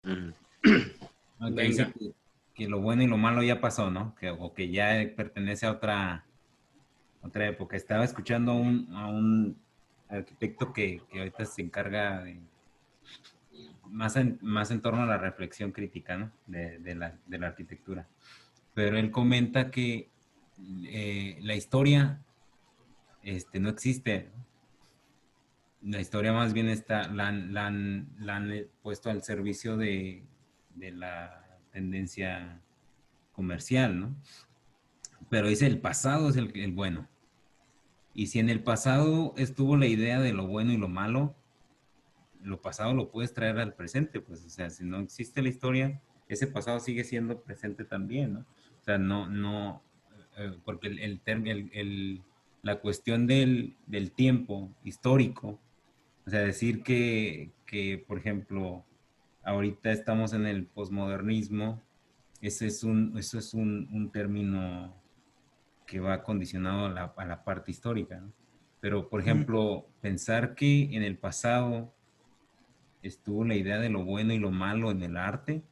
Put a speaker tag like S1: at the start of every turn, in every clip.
S1: Ujú.
S2: ¿no? Que dice
S1: Venga.
S2: que lo bueno y lo malo ya pasó, ¿no? O que ya pertenece a otra época. Estaba escuchando a un arquitecto que ahorita se encarga de, más en torno a la reflexión crítica, ¿no? De la arquitectura. Pero él comenta que la historia no existe, ¿no? La historia más bien la han puesto al servicio de la tendencia comercial, ¿no? Pero dice el pasado es el bueno. Y si en el pasado estuvo la idea de lo bueno y lo malo, lo pasado lo puedes traer al presente, pues, o sea, si no existe la historia, ese pasado sigue siendo presente también, ¿no? O sea, no, porque la cuestión del tiempo histórico, o sea, decir que, por ejemplo, ahorita estamos en el posmodernismo, eso es un término que va condicionado a la parte histórica, ¿no? Pero, por
S3: Mm.
S2: ejemplo, pensar que en el pasado estuvo la idea de lo bueno y lo malo en el arte,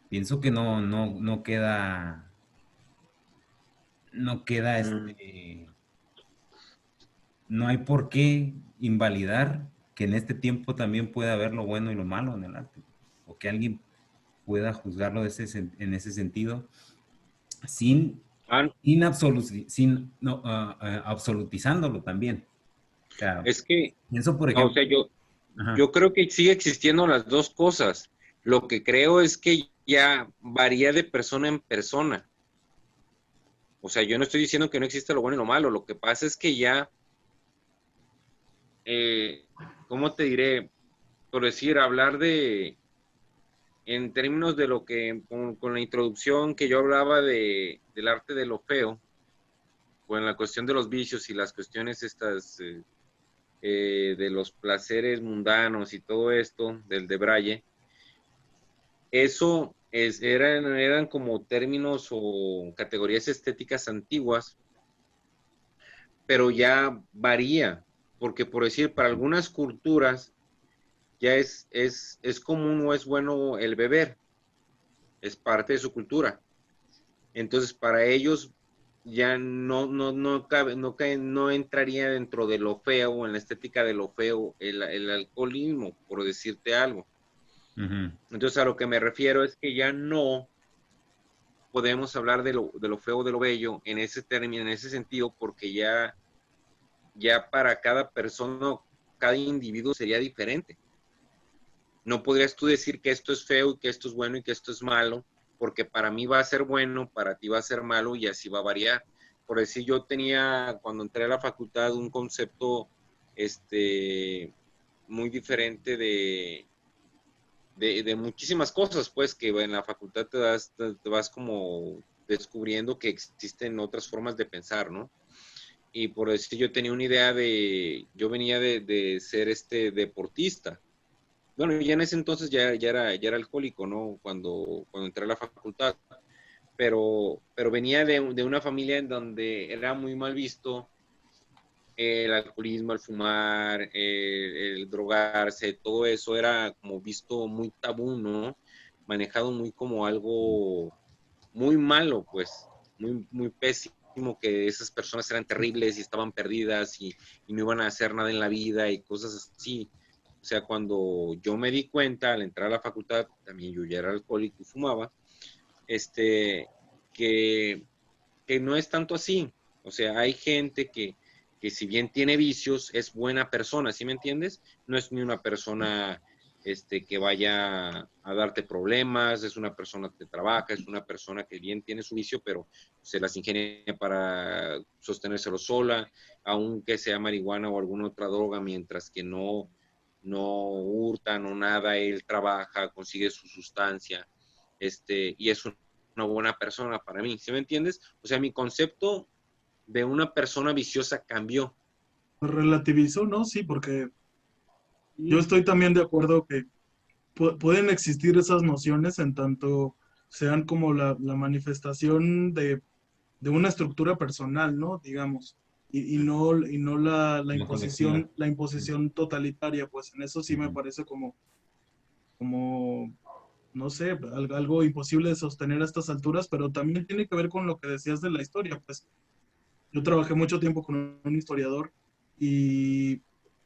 S2: pienso que no queda,
S1: Mm.
S2: no hay por qué invalidar que en este tiempo también pueda haber lo bueno y lo malo en el arte, o que alguien pueda juzgarlo en ese sentido sin,
S1: Ah,
S2: absolutizándolo también. O sea,
S1: es que,
S2: pienso, por
S1: o sea,
S2: ejemplo,
S1: yo
S2: ajá,
S1: creo que sigue existiendo las dos cosas. Lo que creo es que ya varía de persona en persona. O sea, yo no estoy diciendo que no existe lo bueno y lo malo. Lo que pasa es que ya, eh, ¿cómo te diré? Por decir, hablar en términos de lo que, con la introducción que yo hablaba del arte de lo feo, o en la cuestión de los vicios y las cuestiones estas de los placeres mundanos y todo esto, del de Braille, eso eran como términos o categorías estéticas antiguas, pero ya varía, porque por decir, para algunas culturas ya es común o es bueno el beber, es parte de su cultura. Entonces, para ellos ya no cabe, no entraría dentro de lo feo o en la estética de lo feo el alcoholismo, por decirte algo.
S2: ujú.
S1: Entonces, a lo que me refiero es que ya no podemos hablar de lo feo, de lo bello, en ese término, en ese sentido, porque ya para cada persona, cada individuo sería diferente. No podrías tú decir que esto es feo y que esto es bueno y que esto es malo, porque para mí va a ser bueno, para ti va a ser malo y así va a variar. Por decir, yo tenía cuando entré a la facultad un concepto muy diferente de muchísimas cosas, pues que en la facultad te vas como descubriendo que existen otras formas de pensar, ¿no? Y por decir, yo tenía una idea yo venía de ser deportista. Bueno, ya en ese entonces ya era alcohólico, ¿no? Cuando entré a la facultad, pero venía de una familia en donde era muy mal visto el alcoholismo, el fumar, el drogarse, todo eso era como visto muy tabú, ¿no? Manejado muy como algo muy malo, pues, muy, muy pésimo, que esas personas eran terribles y estaban perdidas y no iban a hacer nada en la vida y cosas así. O sea, cuando yo me di cuenta al entrar a la facultad, también yo ya era alcohólico y fumaba, este, que, que no es tanto así. O sea, hay gente que si bien tiene vicios, es buena persona, ¿sí me entiendes? No es ni una persona que vaya a darte problemas, es una persona que trabaja, es una persona que bien tiene su vicio, pero se las ingenia para sostenérselo sola, aunque sea marihuana o alguna otra droga, mientras que no hurta, no nada, él trabaja, consigue su sustancia, y es una buena persona para mí, ¿sí me entiendes? O sea, mi concepto de una persona viciosa cambió.
S3: Pues relativizó, ¿no? Sí, porque yo
S1: Sí.
S3: estoy también de acuerdo que pueden existir esas nociones en tanto sean como la manifestación de una estructura personal, ¿no? Digamos, y no la
S2: Como colectiva.
S3: imposición, la imposición totalitaria, pues en eso sí me parece como no sé, algo imposible de sostener a estas alturas, pero también tiene que ver con lo que decías de la historia. Pues yo trabajé mucho tiempo con un historiador y,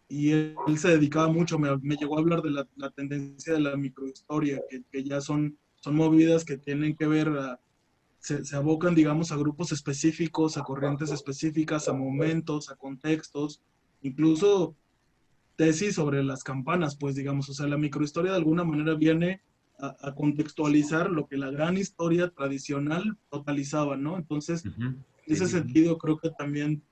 S3: y él se dedicaba mucho, me llegó a hablar de la tendencia de la microhistoria, que ya son movidas que tienen que ver, se abocan, digamos, a grupos específicos, a corrientes específicas, a momentos, a contextos, incluso tesis sobre las campanas, pues digamos, o sea, la microhistoria de alguna manera viene a contextualizar lo que la gran historia tradicional totalizaba, ¿no? Entonces,
S2: Ujú.
S3: en
S2: Sí,
S3: ese
S2: sí, sí.
S3: sentido, creo que también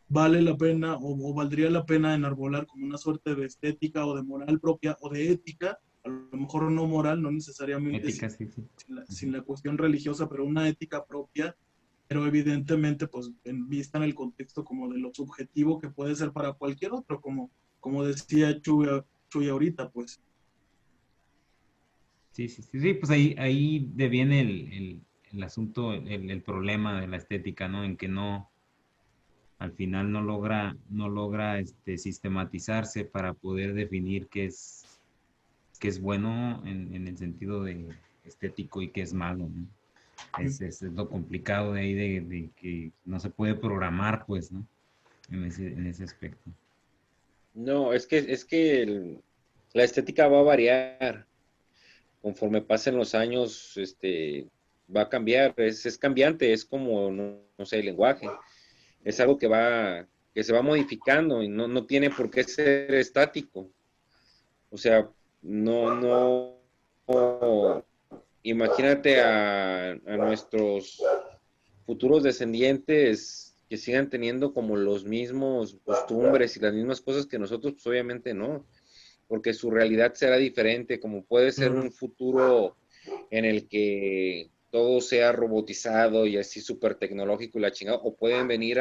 S3: vale la pena o valdría la pena enarbolar como una suerte de estética o de moral propia o de ética, a lo mejor no moral, no necesariamente
S2: Ética, sí, sí.
S3: sin
S2: Ujú.
S3: la cuestión religiosa, pero una ética propia, pero evidentemente pues en vista en el contexto como de lo subjetivo que puede ser para cualquier otro, como decía Chuy ahorita, pues.
S2: Sí, sí, sí, sí, pues ahí deviene el asunto, el problema de la estética, ¿no? En que no, al final no logra sistematizarse para poder definir qué es bueno en el sentido de estético y qué es malo, ¿no? Es lo complicado de ahí de que no se puede programar, pues, ¿no? En ese aspecto.
S1: No, es que la estética va a variar conforme pasen los años, va a cambiar, es cambiante, es como, no sé, el lenguaje, es algo que se va modificando y no tiene por qué ser estático. O sea, no, imagínate a nuestros futuros descendientes que sigan teniendo como los mismos costumbres y las mismas cosas que nosotros, pues obviamente no, porque su realidad será diferente, como puede ser
S3: Claro.
S1: un futuro en el que todo sea robotizado y así súper tecnológico y la chingada, o pueden venir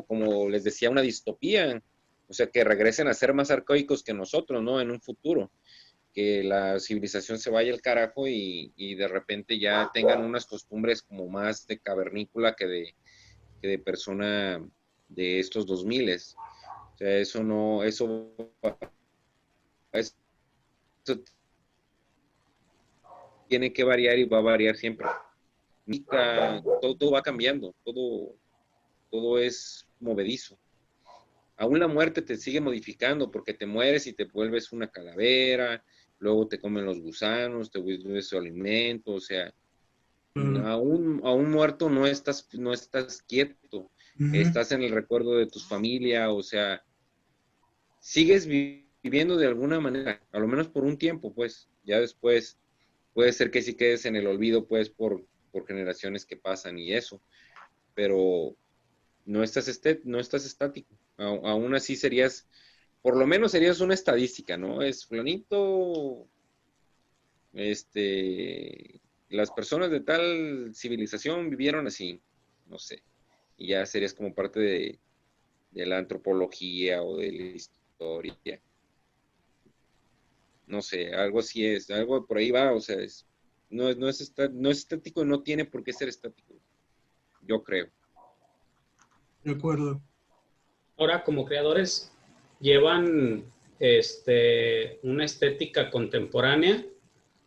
S1: como les decía, una distopía, o sea, que regresen a ser más arcaicos que nosotros, ¿no? En un futuro, que la civilización se vaya al carajo y de repente ya tengan unas costumbres como más de cavernícola que de persona de estos 2000. O sea, eso no, eso tiene que variar y va a variar siempre. Todo va cambiando, todo es movedizo. Aún la muerte te sigue modificando porque te mueres y te vuelves una calavera, luego te comen los gusanos, te vuelves su alimento, o sea,
S3: Claro.
S1: aún muerto no estás quieto,
S3: Ujú.
S1: estás en el recuerdo de tu familia, o sea, sigues viviendo de alguna manera, a lo menos por un tiempo, pues, ya después puede ser que sí quedes en el olvido, pues, por generaciones que pasan y eso, pero no estás estático. Aún así serías, por lo menos serías una estadística, ¿no? Es fulanito, las personas de tal civilización vivieron así, no sé, y ya serías como parte de la antropología o de la historia, no sé, algo así es, algo por ahí va, o sea, no es estático y no tiene por qué ser estático, yo creo.
S3: De acuerdo.
S4: Ahora, como creadores, llevan una estética contemporánea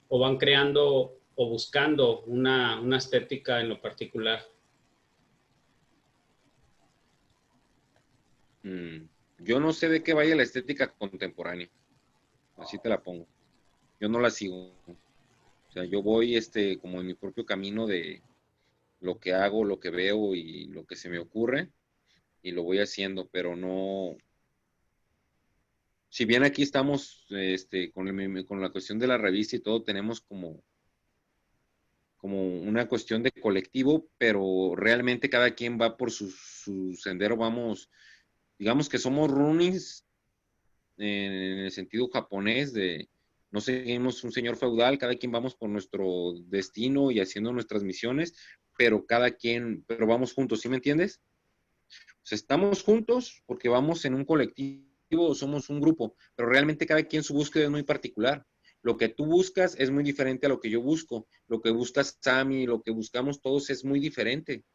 S4: o van creando o buscando una estética en lo particular.
S1: Mm, yo no sé de qué vaya la estética contemporánea, así te la pongo. Yo no la sigo. O sea, yo voy como en mi propio camino de lo que hago, lo que veo y lo que se me ocurre y lo voy haciendo, pero no, si bien aquí estamos con la cuestión de la revista y todo, tenemos como una cuestión de colectivo, pero realmente cada quien va por su sendero, vamos, digamos que somos Runings en el sentido japonés de no seguimos un señor feudal, cada quien vamos por nuestro destino y haciendo nuestras misiones, pero vamos juntos, ¿sí me entiendes? O sea, estamos juntos porque vamos en un colectivo, somos un grupo, pero realmente cada quien su búsqueda es muy particular. Lo que tú buscas es muy diferente a lo que yo busco. Lo que buscas Sammy, lo que buscamos todos es muy diferente.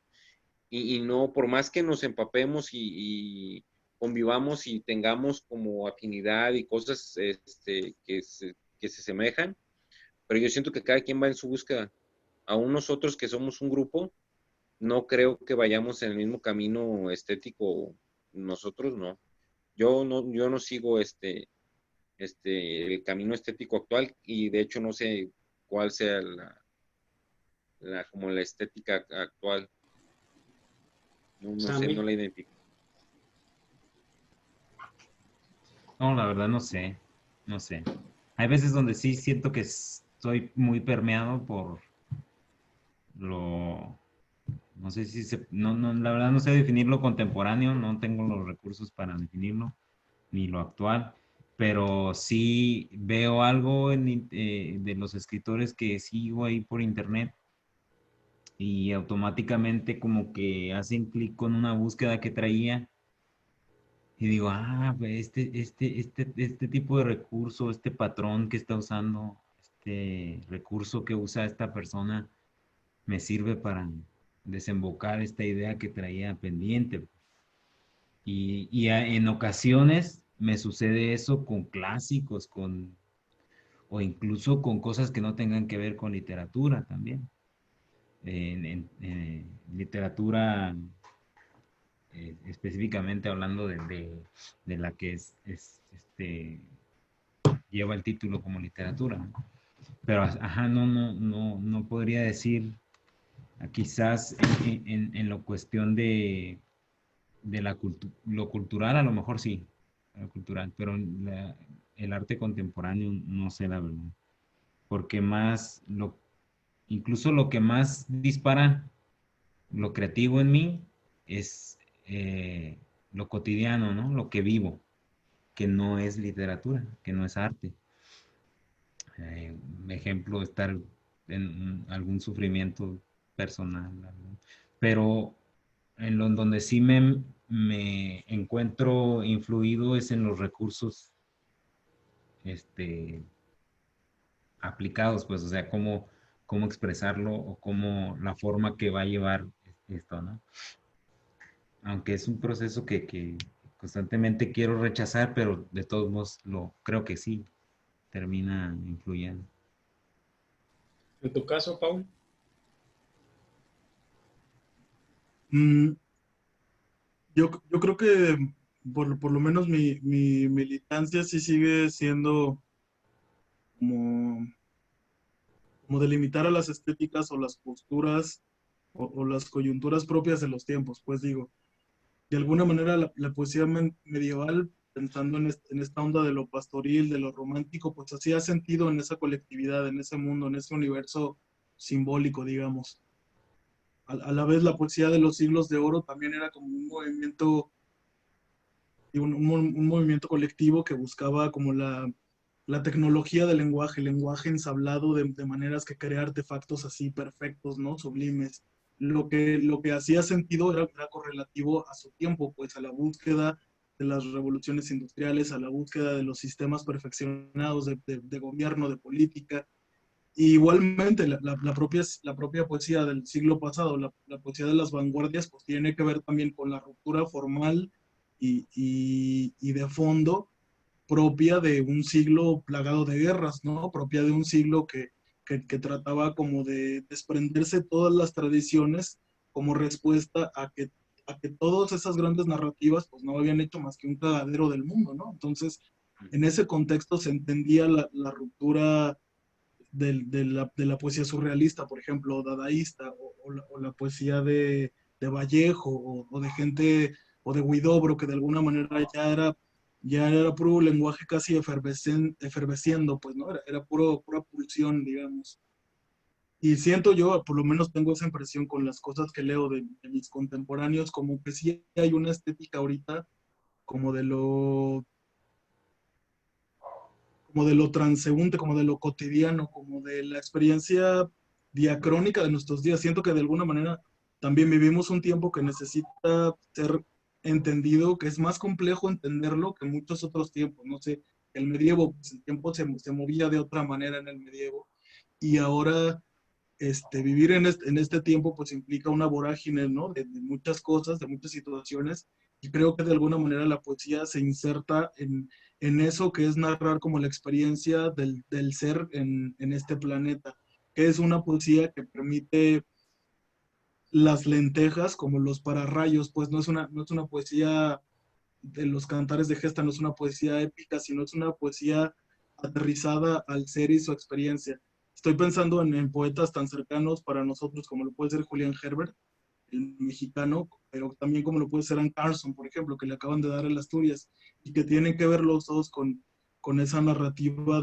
S1: Y no, por más que nos empapemos y convivamos y tengamos como afinidad y cosas que se semejan, pero yo siento que cada quien va en su búsqueda. Aún nosotros que somos un grupo, no creo que vayamos en el mismo camino estético, nosotros no. Yo no sigo el camino estético actual y de hecho no sé cuál sea como la estética actual. No sé, no la identifico.
S2: No, la verdad no sé, no sé. Hay veces donde sí siento que estoy muy permeado por lo, no sé si la verdad no sé definir lo contemporáneo, no tengo los recursos para definirlo, ni lo actual, pero sí veo algo de los escritores que sigo ahí por internet y automáticamente como que hacen clic con una búsqueda que traía y digo, pues este tipo de recurso, este patrón que está usando, este recurso que usa esta persona, me sirve para desembocar esta idea que traía pendiente. En ocasiones me sucede eso con clásicos, o incluso con cosas que no tengan que ver con literatura también. Literatura, específicamente hablando de la que lleva el título como literatura, ¿no? Pero, no podría decir, quizás en la cuestión de lo cultural, a lo mejor sí, lo cultural, pero el arte contemporáneo no sé la verdad, porque incluso lo que más dispara lo creativo en mí es lo cotidiano, ¿no? Lo que vivo, que no es literatura, que no es arte. Ejemplo, estar en algún sufrimiento personal, ¿no? Pero donde sí me encuentro influido es en los recursos este, aplicados, pues, o sea, cómo expresarlo o cómo la forma que va a llevar esto, ¿no? Aunque es un proceso que constantemente quiero rechazar, pero de todos modos creo que sí termina influyendo.
S4: En tu caso, Paul.
S3: Mm, yo creo que por lo menos mi militancia sí sigue siendo como, como delimitar a las estéticas o las posturas o las coyunturas propias de los tiempos, pues digo, de alguna manera la poesía medieval, pensando en esta onda de lo pastoril, de lo romántico, pues hacía sentido en esa colectividad, en ese mundo, en ese universo simbólico, digamos. A la vez la poesía de los siglos de oro también era como un movimiento, y un movimiento colectivo que buscaba como la tecnología del lenguaje, el lenguaje ensablado de maneras que crea artefactos así perfectos, ¿no? Sublimes. Lo que hacía sentido era correlativo a su tiempo, pues a la búsqueda de las revoluciones industriales, a la búsqueda de los sistemas perfeccionados de gobierno, de política. Y igualmente, la propia poesía del siglo pasado, la poesía de las vanguardias, pues tiene que ver también con la ruptura formal y de fondo propia de un siglo plagado de guerras, ¿no? Propia de un siglo que trataba como de desprenderse todas las tradiciones como respuesta a que todas esas grandes narrativas pues no habían hecho más que un cagadero del mundo, ¿no? Entonces, en ese contexto se entendía la ruptura de la poesía surrealista, por ejemplo, dadaísta, o la poesía de Vallejo, o de gente, o de Huidobro, que de alguna manera ya era puro lenguaje casi efervesciendo, pues, ¿no? Era pura pulsión, digamos. Y siento yo, por lo menos tengo esa impresión con las cosas que leo de mis contemporáneos, como que sí hay una estética ahorita como de lo transeúnte, como de lo cotidiano, como de la experiencia diacrónica de nuestros días. Siento que de alguna manera también vivimos un tiempo que necesita ser entendido, que es más complejo entenderlo que muchos otros tiempos. No sé, el medievo, pues el tiempo se movía de otra manera en el medievo y ahora vivir en este tiempo pues implica una vorágine, ¿no? De muchas cosas, de muchas situaciones, y creo que de alguna manera la poesía se inserta en eso que es narrar como la experiencia del ser en este planeta, que es una poesía que permite las lentejas como los pararrayos, pues no es una poesía de los cantares de gesta, no es una poesía épica, sino es una poesía aterrizada al ser y su experiencia. Estoy pensando en poetas tan cercanos para nosotros como lo puede ser Julián Herbert, el mexicano, pero también como lo puede ser Anne Carson, por ejemplo, que le acaban de dar el Asturias, y que tienen que ver los dos con esa narrativa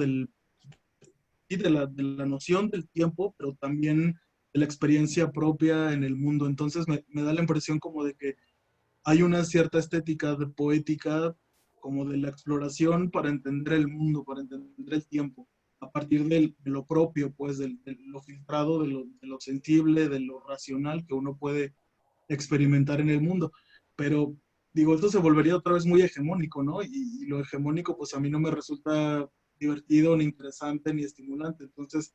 S3: y de la noción del tiempo, pero también de la experiencia propia en el mundo. Entonces me da la impresión como de que hay una cierta estética de poética, como de la exploración para entender el mundo, para entender el tiempo, a partir de lo propio, pues, de lo filtrado, de lo sensible, de lo racional que uno puede experimentar en el mundo. Pero, digo, esto se volvería otra vez muy hegemónico, ¿no? Y lo hegemónico, pues a mí no me resulta divertido, ni interesante, ni estimulante. Entonces,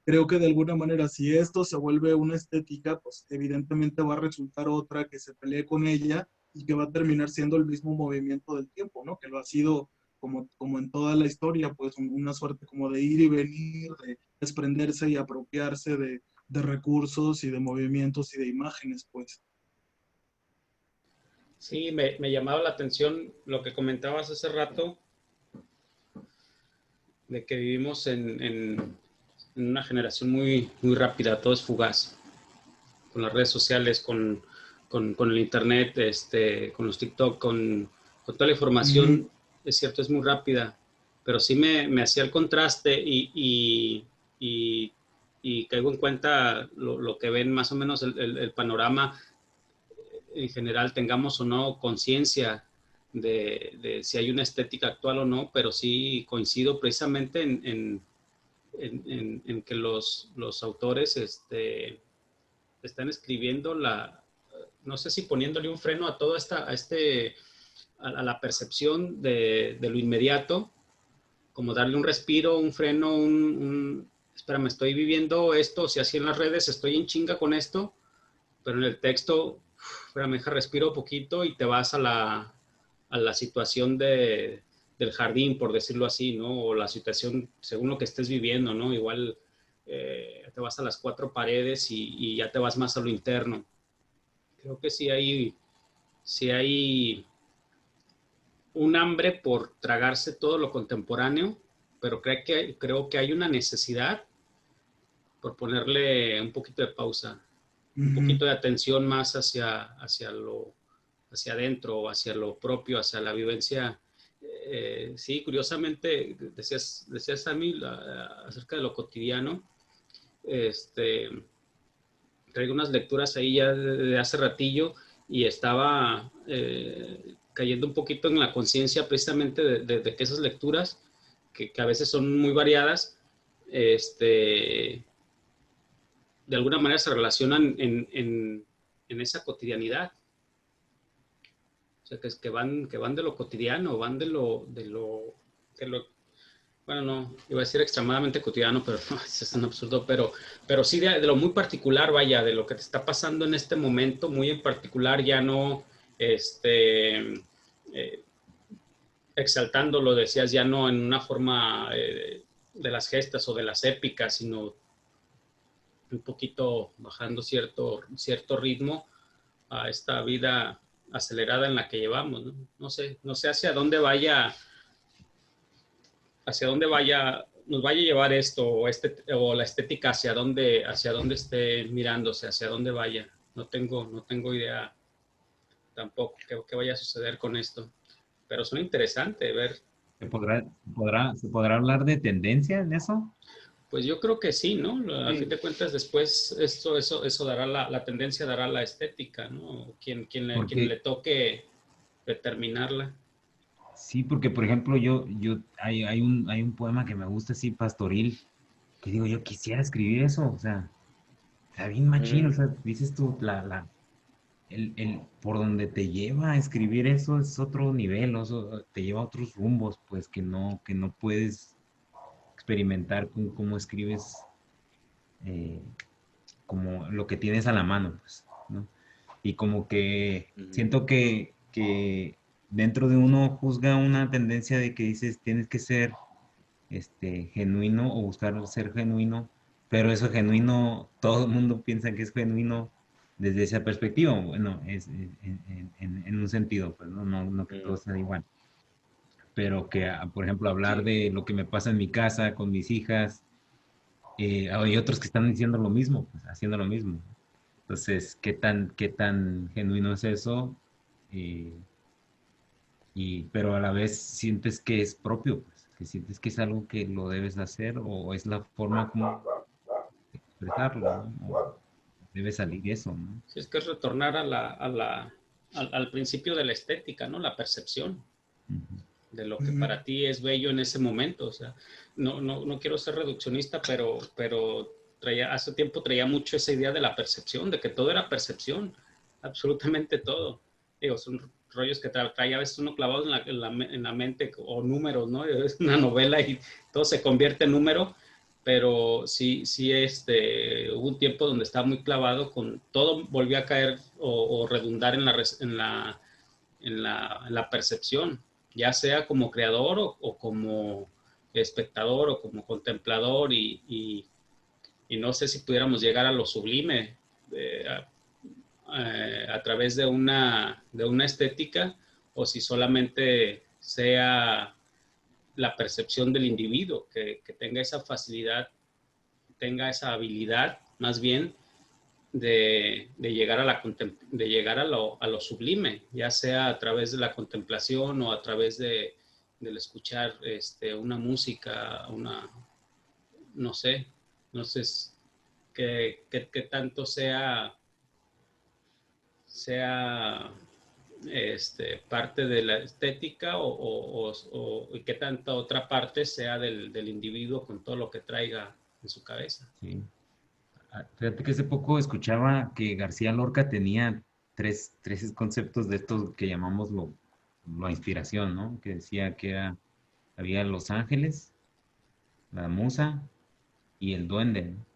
S3: creo que de alguna manera, si esto se vuelve una estética, pues evidentemente va a resultar otra que se pelee con ella y que va a terminar siendo el mismo movimiento del tiempo, ¿no? Que lo ha sido como en toda la historia, pues una suerte como de ir y venir, de desprenderse y apropiarse de recursos y de movimientos y de imágenes, pues.
S5: Sí, me llamaba la atención lo que comentabas hace rato, de que vivimos en una generación muy, muy rápida, todo es fugaz, con las redes sociales, con el internet, con los TikTok, con toda la información, es cierto, es muy rápida, pero sí me hacía el contraste y caigo en cuenta lo que ven más o menos el panorama en general, tengamos o no conciencia de si hay una estética actual o no, pero sí coincido precisamente en que los autores están escribiendo no sé si poniéndole un freno a todo a la percepción de lo inmediato, como darle un respiro, un freno, espérame, estoy viviendo esto, si así en las redes estoy en chinga con esto, pero en el texto, espérame, deja respiro poquito y te vas a la situación del jardín, por decirlo así, ¿no? O la situación según lo que estés viviendo, ¿no? Igual te vas a las cuatro paredes y ya te vas más a lo interno. Creo que sí hay un hambre por tragarse todo lo contemporáneo, pero creo que hay una necesidad por ponerle un poquito de pausa, un poquito de atención más hacia adentro, hacia lo propio, hacia la vivencia. Sí, curiosamente, decías a mí acerca de lo cotidiano. Traigo unas lecturas ahí ya de hace ratillo y estaba cayendo un poquito en la conciencia precisamente de que esas lecturas, que a veces son muy variadas, de alguna manera se relacionan en esa cotidianidad. O sea, que van de lo cotidiano, van de lo bueno, no, iba a decir extremadamente cotidiano, pero no, es tan absurdo, pero sí de lo muy particular, vaya, de lo que te está pasando en este momento, muy en particular, ya no, exaltándolo, decías, ya no en una forma de las gestas o de las épicas, sino un poquito bajando cierto ritmo a esta vida acelerada en la que llevamos, ¿no? No sé hacia dónde nos vaya a llevar esto o la estética hacia dónde esté mirándose, hacia dónde vaya. No tengo idea tampoco qué vaya a suceder con esto, pero suena interesante ver.
S2: Se podrá hablar de tendencia en eso?
S5: Pues yo creo que sí, ¿no? A fin
S3: Sí.
S5: de cuentas, después eso dará la tendencia, dará la estética, ¿no? Quien le
S2: Porque
S5: toque determinarla.
S2: sí, porque por ejemplo, hay un poema que me gusta así, pastoril, que digo, yo quisiera escribir eso, o sea, está bien machín, o sea, dices tú, por donde te lleva a escribir eso es otro nivel, te lleva a otros rumbos, pues que no puedes experimentar con cómo escribes, eh, como lo que tienes a la mano, pues, ¿no? Y como que siento que dentro de uno juzga una tendencia de que dices, tienes que ser genuino o buscar ser genuino, pero eso genuino, todo el mundo piensa que es genuino desde esa perspectiva. Bueno, es en un sentido, pues no que todos sean igual. Pero que, por ejemplo, hablar de lo que me pasa en mi casa con mis hijas, hay otros que están diciendo lo mismo, pues, haciendo lo mismo. Entonces, ¿qué tan genuino es eso? Eh, pero a la vez sientes que es propio, pues, que sientes que es algo que lo debes hacer o es la forma como expresarlo, ¿no? O debe salir eso, ¿no?
S5: Sí, es que es retornar al principio de la estética, ¿no? La percepción
S2: Ujú.
S5: de lo que para ti es bello en ese momento. O sea, no quiero ser reduccionista, pero hace tiempo traía mucho esa idea de la percepción, de que todo era percepción, absolutamente todo. Digo, son rollos que trae a veces uno clavado en la mente, o números, ¿no? Es una novela y todo se convierte en número, pero sí, hubo un tiempo donde estaba muy clavado con todo, volvió a caer o redundar en la percepción, ya sea como creador o como espectador o como contemplador, y no sé si pudiéramos llegar a lo sublime a través de una estética, o si solamente sea la percepción del individuo, que tenga esa facilidad, tenga esa habilidad más bien de llegar a lo sublime, ya sea a través de la contemplación o a través del escuchar una música, no sé, no sé qué tanto sea parte de la estética, y qué tanta otra parte sea del individuo con todo lo que traiga en su cabeza.
S2: Sí. Fíjate que hace poco escuchaba que García Lorca tenía tres conceptos de estos que llamamos la inspiración, ¿no? Que decía que había los ángeles, la musa y el duende, ¿no?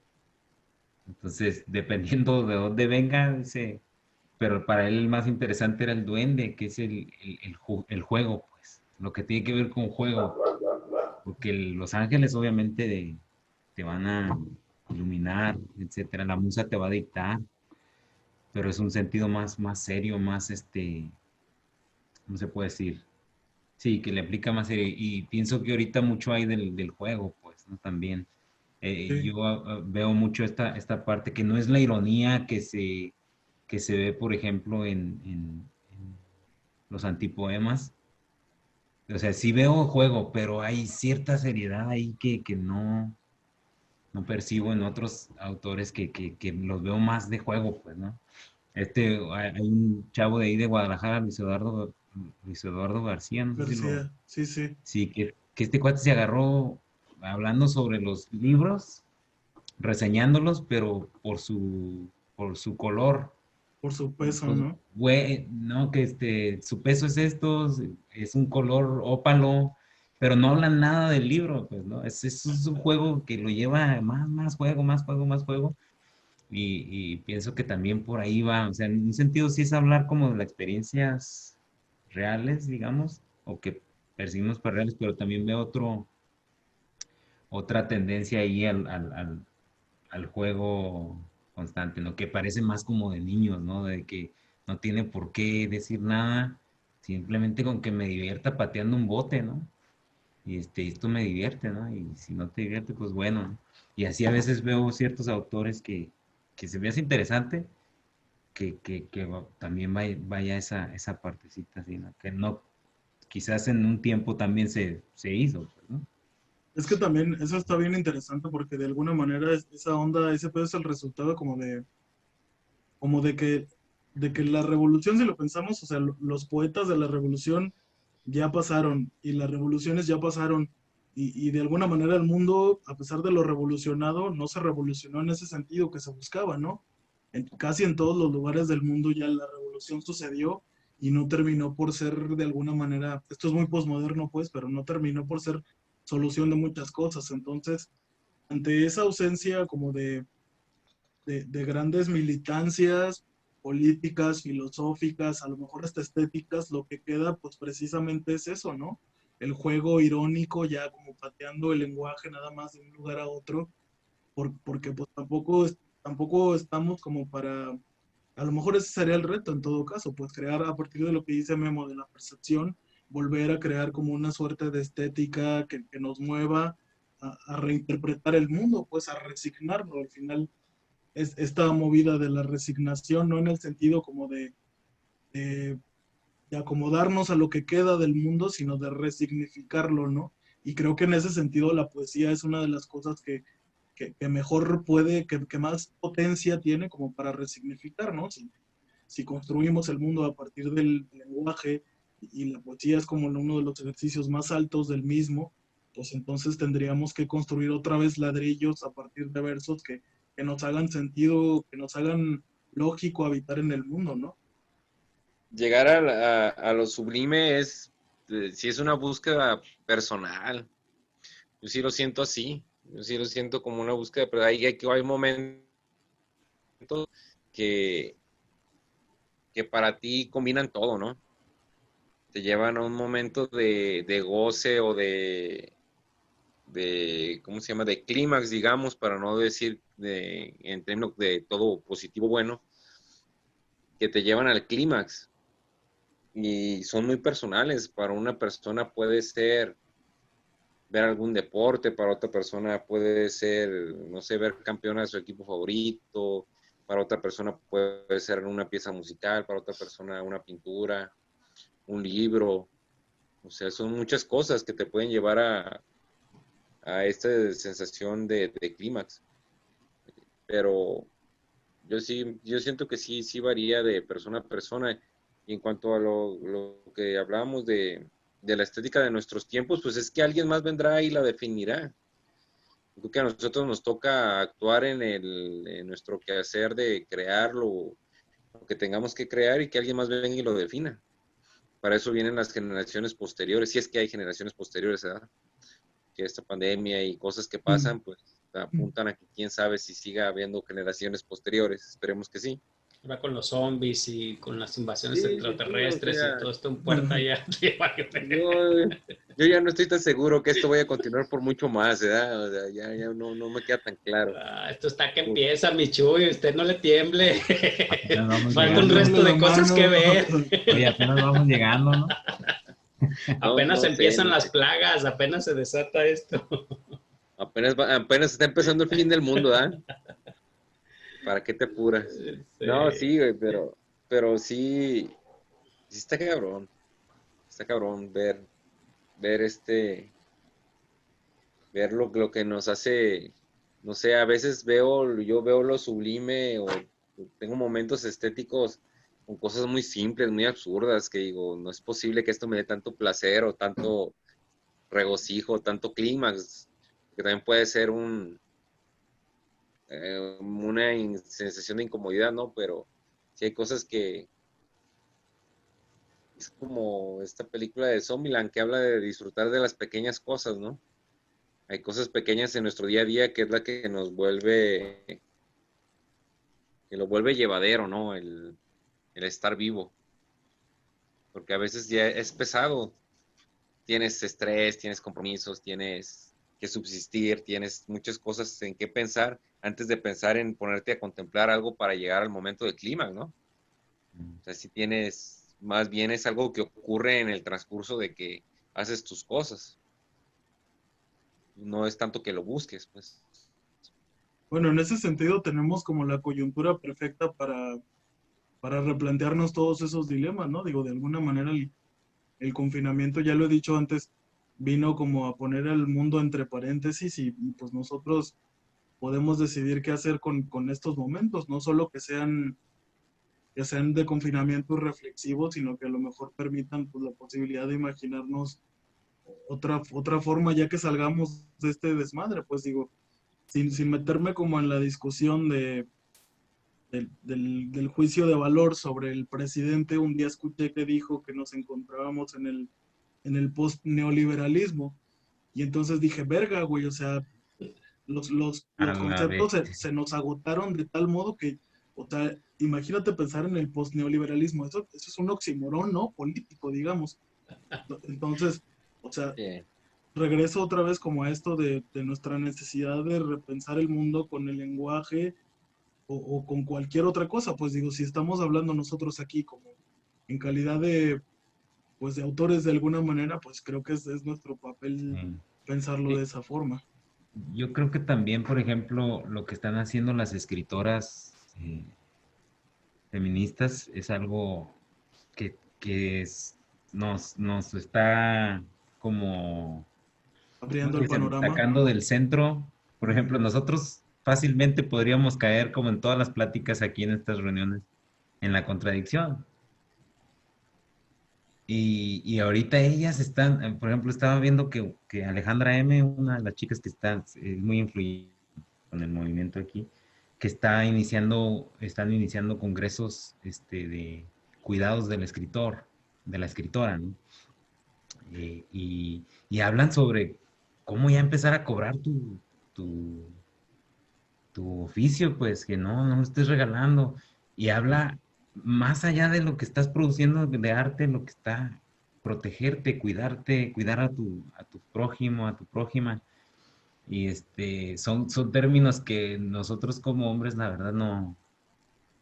S2: Entonces, dependiendo de dónde venga, pero para él el más interesante era el duende, que es el juego, pues, lo que tiene que ver con juego, porque los ángeles obviamente te van a iluminar, etcétera, la musa te va a dictar, pero es un sentido más serio, más ¿cómo se puede decir? Sí, que le aplica más serio, y pienso que ahorita mucho hay del juego, pues, ¿no? También.
S3: Sí,
S2: Yo veo mucho esta parte que no es la ironía que se ve, por ejemplo, en los antipoemas. O sea, sí veo juego, pero hay cierta seriedad ahí que no percibo en otros autores que los veo más de juego, pues, ¿no? Hay un chavo de ahí de Guadalajara, Luis Eduardo García, no sé si lo...
S3: García, sí, sí,
S2: Sí, que este cuate se agarró hablando sobre los libros, reseñándolos, pero por su color.
S3: por su peso,
S2: Entonces,
S3: ¿no?
S2: güey, no, que su peso es esto, es un color ópalo, pero no hablan nada del libro, pues, ¿no? Es un juego que lo lleva más juego, más juego, más juego. Y pienso que también por ahí va, o sea, en un sentido sí es hablar como de las experiencias reales, digamos, o que percibimos para reales, pero también veo otra tendencia ahí al juego constante, ¿no? Que parece más como de niños, ¿no? De que no tiene por qué decir nada, simplemente con que me divierta pateando un bote, ¿no? Y esto me divierte, ¿no? Y si no te divierte, pues bueno, ¿no? Y así a veces veo ciertos autores que se me hace interesante, que también vaya esa partecita así, ¿no? Que no, quizás en un tiempo también se hizo, pues, ¿no?
S3: Es que también eso está bien interesante porque de alguna manera esa onda, ese pedo es el resultado como de que la revolución, si lo pensamos, o sea, los poetas de la revolución ya pasaron y las revoluciones ya pasaron y de alguna manera el mundo, a pesar de lo revolucionado, no se revolucionó en ese sentido que se buscaba, ¿no? Casi en todos los lugares del mundo ya la revolución sucedió y no terminó por ser de alguna manera, esto es muy posmoderno pues, pero no terminó por ser solución de muchas cosas. Entonces, ante esa ausencia como de grandes militancias, políticas, filosóficas, a lo mejor hasta estéticas, lo que queda pues precisamente es eso, ¿no? El juego irónico, ya como pateando el lenguaje nada más de un lugar a otro, porque pues tampoco estamos como para, a lo mejor ese sería el reto en todo caso, pues crear a partir de lo que dice Memo de la percepción, volver a crear como una suerte de estética que nos mueva a reinterpretar el mundo, pues a resignarlo. Al final es esta movida de la resignación, no en el sentido como de, de acomodarnos a lo que queda del mundo, sino de resignificarlo, ¿no? Y creo que en ese sentido la poesía es una de las cosas que mejor puede, que más potencia tiene como para resignificar, ¿no? Si construimos el mundo a partir del lenguaje y la poesía es como uno de los ejercicios más altos del mismo, pues entonces tendríamos que construir otra vez ladrillos a partir de versos que nos hagan sentido, que nos hagan lógico habitar en el mundo, ¿no?
S1: Llegar a lo sublime sí es una búsqueda personal. Yo sí lo siento así. Yo sí lo siento como una búsqueda, pero hay momentos que, que para ti combinan todo, ¿no? Te llevan a un momento de goce o ¿cómo se llama? De clímax, digamos, para no decir en términos de todo positivo bueno, que te llevan al clímax. Y son muy personales. Para una persona puede ser ver algún deporte, para otra persona puede ser, no sé, ver campeona de su equipo favorito, para otra persona puede ser una pieza musical, para otra persona una pintura, un libro. O sea, son muchas cosas que te pueden llevar a esta sensación de clímax. Pero yo siento que sí varía de persona a persona. Y en cuanto a lo que hablábamos de la estética de nuestros tiempos, pues es que alguien más vendrá y la definirá. Creo que a nosotros nos toca actuar en nuestro quehacer de crear lo que tengamos que crear y que alguien más venga y lo defina. Para eso vienen las generaciones posteriores, si es que hay generaciones posteriores, ¿verdad? Que esta pandemia y cosas que pasan, pues apuntan a que quién sabe si siga habiendo generaciones posteriores. Esperemos que sí.
S5: Ahora con los zombies y con las invasiones
S1: Sí,
S5: extraterrestres
S1: o sea,
S5: y todo esto en puerta ya.
S1: yo ya no estoy tan seguro que esto vaya a continuar por mucho más, ¿verdad? O sea, ya no me queda tan claro.
S5: Esto está que empieza, mi Chuy, usted no le tiemble. Falta un
S2: llegando.
S5: resto de cosas que ver.
S2: Oye, apenas vamos llegando, ¿no?
S5: Apenas
S1: No
S5: empiezan
S1: sé.
S5: las plagas, apenas se desata esto.
S1: Apenas está empezando el fin del mundo, ¿verdad? ¿Para qué te apuras?
S5: Sí.
S1: No, sí, güey, pero sí está cabrón. Está cabrón ver lo que nos hace, no sé, a veces yo veo lo sublime o tengo momentos estéticos con cosas muy simples, muy absurdas, que digo, no es posible que esto me dé tanto placer o tanto regocijo, tanto clímax, que también puede ser una sensación de incomodidad, ¿no? Pero sí hay cosas que es como esta película de Zombieland que habla de disfrutar de las pequeñas cosas, ¿no? Hay cosas pequeñas en nuestro día a día que es la que que lo vuelve llevadero, ¿no? El estar vivo. Porque a veces ya es pesado. Tienes estrés, tienes compromisos, tienes que subsistir, tienes muchas cosas en qué pensar antes de pensar en ponerte a contemplar algo para llegar al momento del clima, ¿no? O sea, si tienes, más bien es algo que ocurre en el transcurso de que haces tus cosas. No es tanto que lo busques, pues.
S3: Bueno, en ese sentido tenemos como la coyuntura perfecta para replantearnos todos esos dilemas, ¿no? Digo, de alguna manera el confinamiento, ya lo he dicho antes, vino como a poner el mundo entre paréntesis y pues nosotros podemos decidir qué hacer con estos momentos, no solo que sean de confinamiento reflexivo, sino que a lo mejor permitan pues, la posibilidad de imaginarnos otra forma ya que salgamos de este desmadre, pues digo, sin meterme como en la discusión del juicio de valor sobre el presidente, un día escuché que dijo que nos encontrábamos en el post-neoliberalismo. Y entonces dije, verga, güey, o sea, los conceptos se nos agotaron de tal modo que O sea, imagínate pensar en el post-neoliberalismo. Eso es un oxímoron, ¿no? Político, digamos. Entonces, o sea,
S1: Sí.
S3: regreso otra vez como a esto de nuestra necesidad de repensar el mundo con el lenguaje o con cualquier otra cosa. Pues digo, si estamos hablando nosotros aquí como en calidad de, pues, de autores de alguna manera, pues creo que es nuestro papel
S2: Sí.
S3: pensarlo de esa forma.
S2: Yo creo que también, por ejemplo, lo que están haciendo las escritoras feministas es algo nos está como, ¿cómo
S3: Abriendo
S2: se
S3: el
S2: dice?
S3: panorama.
S2: Sacando del centro. Por ejemplo, nosotros fácilmente podríamos caer, como en todas las pláticas aquí en estas reuniones, en la contradicción. Y ahorita ellas están, por ejemplo, estaba viendo que Alejandra M., una de las chicas que está muy influyente con el movimiento aquí, que están iniciando congresos de cuidados del escritor, de la escritora, ¿no? Y hablan sobre cómo ya empezar a cobrar tu, tu oficio, pues, que no lo estés regalando. Y habla más allá de lo que estás produciendo de arte, lo que está protegerte, cuidarte, cuidar a tu prójimo, a tu prójima. Y son términos que nosotros como hombres, la verdad, no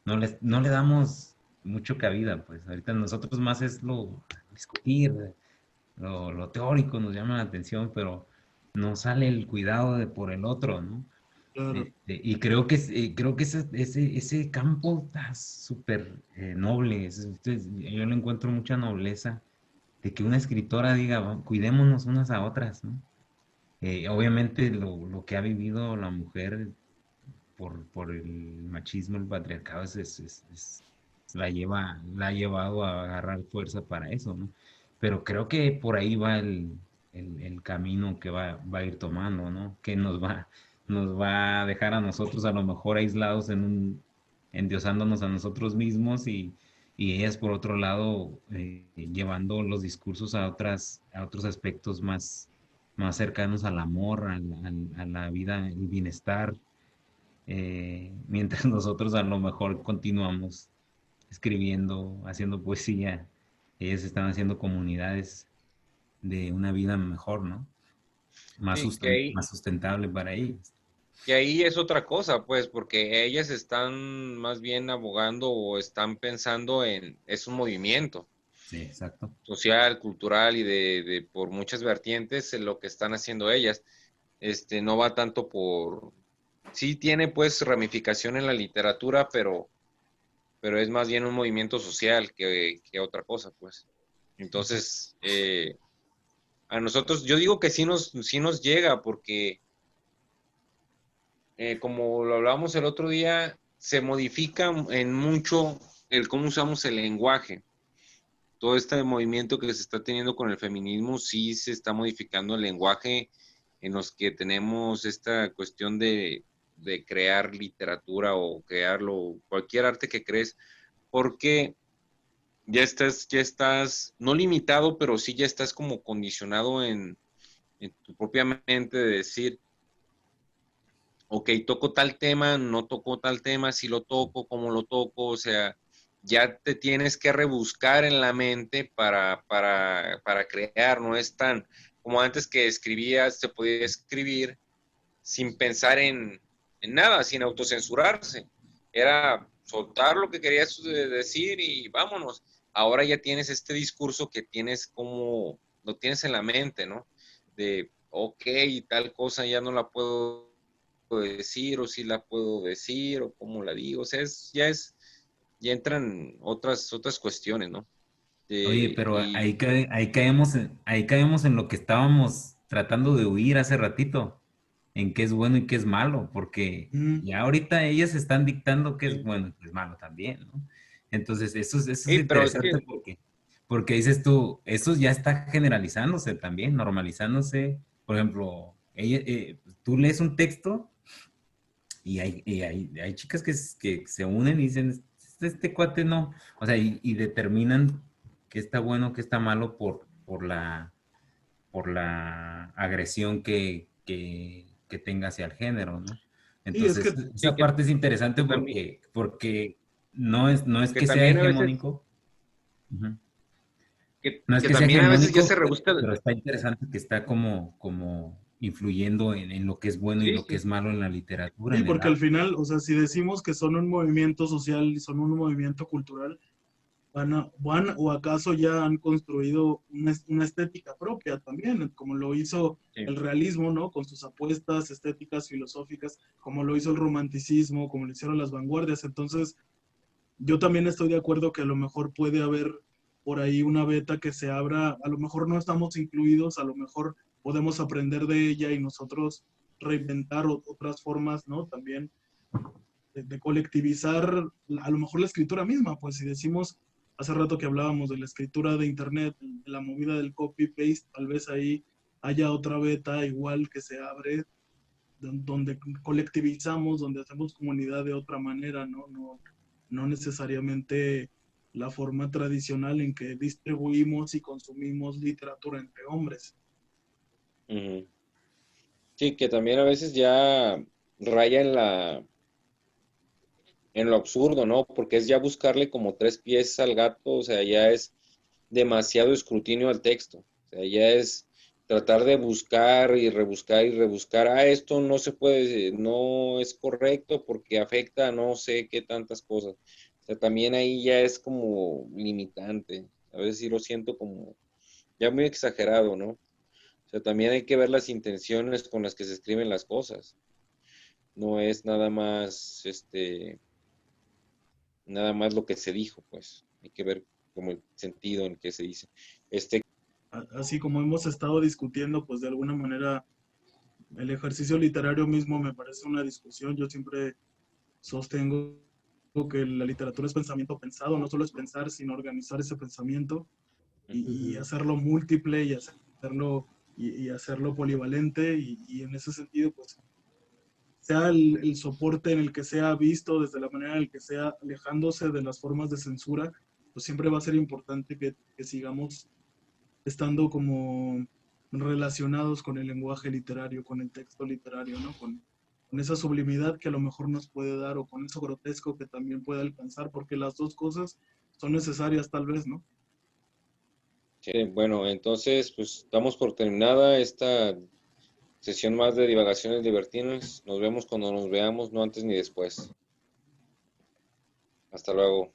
S2: le damos mucho cabida, pues. Ahorita nosotros más es lo discutir, lo teórico nos llama la atención, pero no sale el cuidado de por el otro, ¿no?
S3: Claro.
S2: Y creo que ese campo está súper noble. Yo le encuentro mucha nobleza de que una escritora diga: Cuidémonos unas a otras", ¿no? Obviamente lo que ha vivido la mujer por el machismo, el patriarcado, la ha llevado a agarrar fuerza para eso, ¿no? Pero creo que por ahí va el camino que va a ir tomando, ¿no? Que nos va a dejar a nosotros a lo mejor aislados endiosándonos a nosotros mismos y ellas por otro lado llevando los discursos a otros aspectos más cercanos al amor, a la vida, el bienestar, mientras nosotros a lo mejor continuamos escribiendo, haciendo poesía, ellas están haciendo comunidades de una vida mejor, ¿no?
S1: Sí,
S2: Más sustentable para ellos.
S1: que ahí es otra cosa, pues, porque ellas están más bien abogando o están pensando es un movimiento
S2: Sí, exacto.
S1: social, cultural y por muchas vertientes en lo que están haciendo ellas. No va tanto sí tiene pues ramificación en la literatura, pero es más bien un movimiento social que otra cosa, pues. Entonces, a nosotros, yo digo que sí nos llega, porque como lo hablábamos el otro día, se modifica en mucho el cómo usamos el lenguaje. Todo este movimiento que se está teniendo con el feminismo, sí se está modificando el lenguaje en los que tenemos esta cuestión de crear literatura o crearlo, cualquier arte que crees, porque ya estás, no limitado, pero sí ya estás como condicionado en tu propia mente de decir, ok, toco tal tema, no toco tal tema, si lo toco, cómo lo toco, o sea, ya te tienes que rebuscar en la mente para crear, no es tan como antes que escribías, se podía escribir sin pensar en nada, sin autocensurarse. Era soltar lo que querías decir y vámonos. Ahora ya tienes este discurso que tienes como, lo tienes en la mente, ¿no? De, ok, tal cosa ya no la puedo decir o si la puedo decir o cómo la digo. O sea, ya entran otras cuestiones, ¿no?
S2: Oye, pero
S1: Y
S2: ahí caemos en lo que estábamos tratando de huir hace ratito, en qué es bueno y qué es malo, porque
S3: Mm,
S2: ya ahorita ellas están dictando qué es bueno y qué es malo también, ¿no? Entonces, eso es
S1: pero es que
S2: interesante porque dices tú, eso ya está generalizándose también, normalizándose. Por ejemplo, tú lees un texto y hay chicas que se unen y dicen: este cuate no", o sea, y determinan qué está bueno, qué está malo por la agresión que tenga hacia el género, ¿no?
S3: Sí, es
S2: Entonces,
S3: que
S2: esa
S1: que,
S2: parte es interesante
S1: que también,
S2: porque no es
S1: que
S2: que sea
S1: también a veces,
S2: hegemónico, ujú,
S1: que,
S2: no es
S1: que
S2: que sea
S1: también a veces ya
S2: hegemónico,
S1: se rebusca.
S2: pero está interesante que está como influyendo en lo que es bueno y
S1: Sí,
S2: lo que
S1: sí.
S2: es malo en la literatura,
S3: sí,
S2: en el
S3: porque al
S2: arte.
S3: final, o sea, si decimos que son un movimiento social y son un movimiento cultural, van o acaso ya han construido una estética propia también, como lo hizo
S1: Sí.
S3: el realismo, ¿no? Con sus apuestas estéticas, filosóficas, como lo hizo el romanticismo, como lo hicieron las vanguardias. Entonces, yo también estoy de acuerdo que a lo mejor puede haber por ahí una beta que se abra, a lo mejor no estamos incluidos, a lo mejor podemos aprender de ella y nosotros reinventar otras formas, ¿no? También de colectivizar a lo mejor la escritura misma, pues si decimos hace rato que hablábamos de la escritura de internet, de la movida del copy-paste, tal vez ahí haya otra beta igual que se abre, donde colectivizamos, donde hacemos comunidad de otra manera, ¿no? No necesariamente la forma tradicional en que distribuimos y consumimos literatura entre hombres.
S1: Ujú. Sí, que también a veces ya raya en lo absurdo, ¿no? Porque es ya buscarle como tres pies al gato, o sea, ya es demasiado escrutinio al texto. O sea, ya es tratar de buscar y rebuscar y rebuscar. Ah, esto no se puede, no es correcto porque afecta a no sé qué tantas cosas. O sea, también ahí ya es como limitante. A veces sí lo siento como ya muy exagerado, ¿no? O sea, también hay que ver las intenciones con las que se escriben las cosas. No es nada más lo que se dijo, pues. Hay que ver como el sentido en que se dice. Este,
S3: Así como hemos estado discutiendo, pues de alguna manera el ejercicio literario mismo me parece una discusión. Yo siempre sostengo que la literatura es pensamiento pensado, no solo es pensar, sino organizar ese pensamiento y
S4: Ujú.
S3: hacerlo múltiple y hacerlo polivalente y en ese sentido, pues sea el soporte en el que sea visto, desde la manera en el que sea, alejándose de las formas de censura, pues siempre va a ser importante que sigamos estando como relacionados con el lenguaje literario, con el texto literario, ¿no? Con esa sublimidad que a lo mejor nos puede dar o con eso grotesco que también puede alcanzar, porque las dos cosas son necesarias tal vez, ¿no?
S1: sí, bueno, entonces, pues damos por terminada esta sesión más de divagaciones libertinas. Nos vemos cuando nos veamos, no antes ni después. Hasta luego.